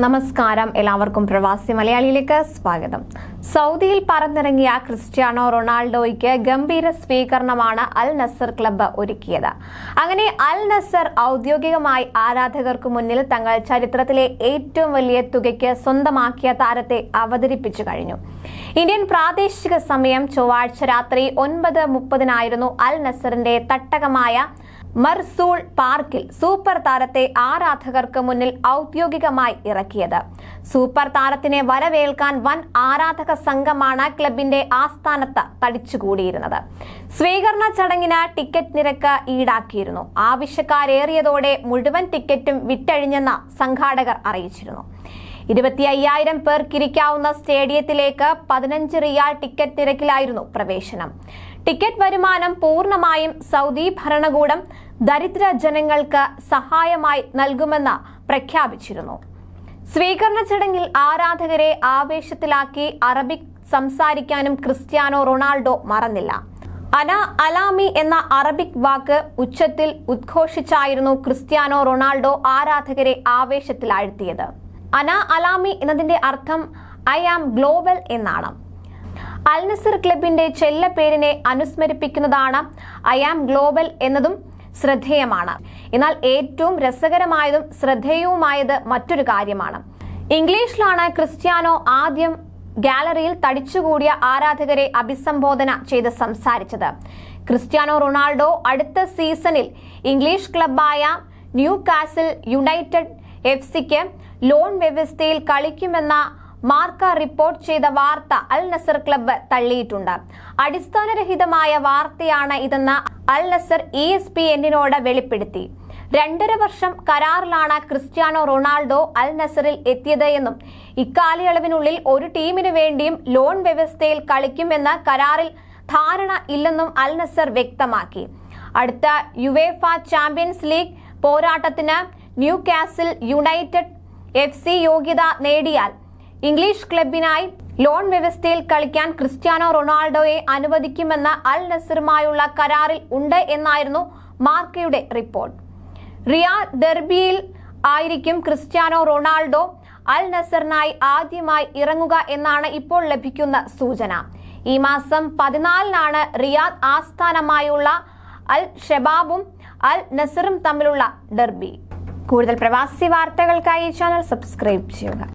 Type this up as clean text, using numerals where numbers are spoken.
നമസ്കാരം, എല്ലാവർക്കും പ്രവാസി മലയാളിയിലേക്ക് സ്വാഗതം. സൗദിയിൽ പറന്നിറങ്ങിയ ക്രിസ്ത്യാനോ റൊണാൾഡോയ്ക്ക് ഗംഭീര സ്വീകരണമാണ് അൽ നസർ ക്ലബ്ബ് ഒരുക്കിയത്. അങ്ങനെ അൽ നസർ ഔദ്യോഗികമായി ആരാധകർക്ക് മുന്നിൽ തങ്ങൾ ചരിത്രത്തിലെ ഏറ്റവും വലിയ തുകയ്ക്ക് സ്വന്തമാക്കിയ താരത്തെ അവതരിപ്പിച്ചു കഴിഞ്ഞു. ഇന്ത്യൻ പ്രാദേശിക സമയം ചൊവ്വാഴ്ച രാത്രി 9:30 അൽ നസറിന്റെ തട്ടകമായ മർസൂൾ പാർക്കിൽ സൂപ്പർ താരത്തെ ആരാധകർക്ക് മുന്നിൽ ഔദ്യോഗികമായി ഇറക്കിയത്. സൂപ്പർ താരത്തിനെ വരവേൽക്കാൻ വൻ ആരാധക സംഘമാണ് ക്ലബിന്റെ ആസ്ഥാനത്ത് തടിച്ചുകൂടിയിരുന്നത്. സ്വീകരണ ചടങ്ങിന് ടിക്കറ്റ് നിരക്ക് ഈടാക്കിയിരുന്നു. ആവശ്യക്കാരേറിയതോടെ മുഴുവൻ ടിക്കറ്റും വിറ്റഴിഞ്ഞെന്ന് സംഘാടകർ അറിയിച്ചിരുന്നു. 25,000 പേർക്കിരിക്കാവുന്ന സ്റ്റേഡിയത്തിലേക്ക് 15 റിയാൽ ടിക്കറ്റ് നിരക്കിലായിരുന്നു പ്രവേശനം. ടിക്കറ്റ് വരുമാനം പൂർണ്ണമായും സൗദി ഭരണകൂടം ദരിദ്ര ജനങ്ങൾക്ക് സഹായമായി നൽകുമെന്ന് പ്രഖ്യാപിച്ചിരുന്നു. സ്വീകരണ ചടങ്ങിൽ ആരാധകരെ ആവേശത്തിലാക്കി അറബിക് സംസാരിക്കാനും ക്രിസ്ത്യാനോ റൊണാൾഡോ മറന്നില്ല. അന അലാമി എന്ന അറബിക് വാക്ക് ഉച്ചത്തിൽ ഉദ്ഘോഷിച്ചായിരുന്നു ക്രിസ്ത്യാനോ റൊണാൾഡോ ആരാധകരെ ആവേശത്തിലാഴ്ത്തിയത്. അന അലാമി എന്നതിന്റെ അർത്ഥം ഐ ആം ഗ്ലോബൽ എന്നാണ്. അൽ നസർ ക്ലബിന്റെ ചെല്ല പേരിനെ അനുസ്മരിപ്പിക്കുന്നതാണ് ഐ ആം ഗ്ലോബൽ എന്നതും ശ്രദ്ധേയമാണ്. എന്നാൽ ഏറ്റവും രസകരമായതും ശ്രദ്ധേയവുമായത് മറ്റൊരു കാര്യമാണ്. ഇംഗ്ലീഷിലാണ് ക്രിസ്ത്യാനോ ആദ്യം ഗാലറിയിൽ തടിച്ചുകൂടിയ ആരാധകരെ അഭിസംബോധന ചെയ്ത് സംസാരിച്ചത്. ക്രിസ്ത്യാനോ റൊണാൾഡോ അടുത്ത സീസണിൽ ഇംഗ്ലീഷ് ക്ലബ്ബായ ന്യൂ കാസിൽ യുണൈറ്റഡ് എഫ്സിക്ക് ലോൺ വ്യവസ്ഥയിൽ കളിക്കുമെന്ന മാർക്ക റിപ്പോർട്ട് ചെയ്ത വാർത്ത അൽ നസർ ക്ലബ്ബ് തള്ളിയിട്ടുണ്ട്. അടിസ്ഥാനരഹിതമായ വാർത്തയാണ് ഇതെന്ന് അൽ നസർ ESPN-നോട് വെളിപ്പെടുത്തി. 2.5 വർഷം കരാറിലാണ് ക്രിസ്ത്യാനോ റൊണാൾഡോ അൽ നസറിൽ എത്തിയത് എന്നും ഇക്കാലയളവിനുള്ളിൽ ഒരു ടീമിന് വേണ്ടിയും ലോൺ വ്യവസ്ഥയിൽ കളിക്കുമെന്ന് കരാറിൽ ധാരണ ഇല്ലെന്നും അൽ നസർ വ്യക്തമാക്കി. അടുത്ത യുവേഫ ചാമ്പ്യൻസ് ലീഗ് പോരാട്ടത്തിന് ന്യൂ കാസിൽ യുണൈറ്റഡ് FC യോഗ്യത നേടിയാൽ ഇംഗ്ലീഷ് ക്ലബിനായി ലോൺ വ്യവസ്ഥയിൽ കളിക്കാൻ ക്രിസ്ത്യാനോ റൊണാൾഡോയെ അനുവദിക്കുമെന്ന് അൽ നസറുമായുള്ള കരാറിൽ ഉണ്ട് എന്നായിരുന്നു മാർക്കയുടെ റിപ്പോർട്ട്. റിയാദ് ഡെർബിയിൽ ആയിരിക്കും ക്രിസ്ത്യാനോ റൊണാൾഡോ അൽ നസറിനായി ആദ്യമായി ഇറങ്ങുക എന്നാണ് ഇപ്പോൾ ലഭിക്കുന്ന സൂചന. ഈ മാസം 14-നാണ് റിയാദ് ആസ്ഥാനമായുള്ള അൽ ഷബാബും അൽ നസറും തമ്മിലുള്ള ഡെർബി. കൂടുതൽ പ്രവാസി വാർത്തകൾക്കായി ചാനൽ സബ്സ്ക്രൈബ് ചെയ്യുക.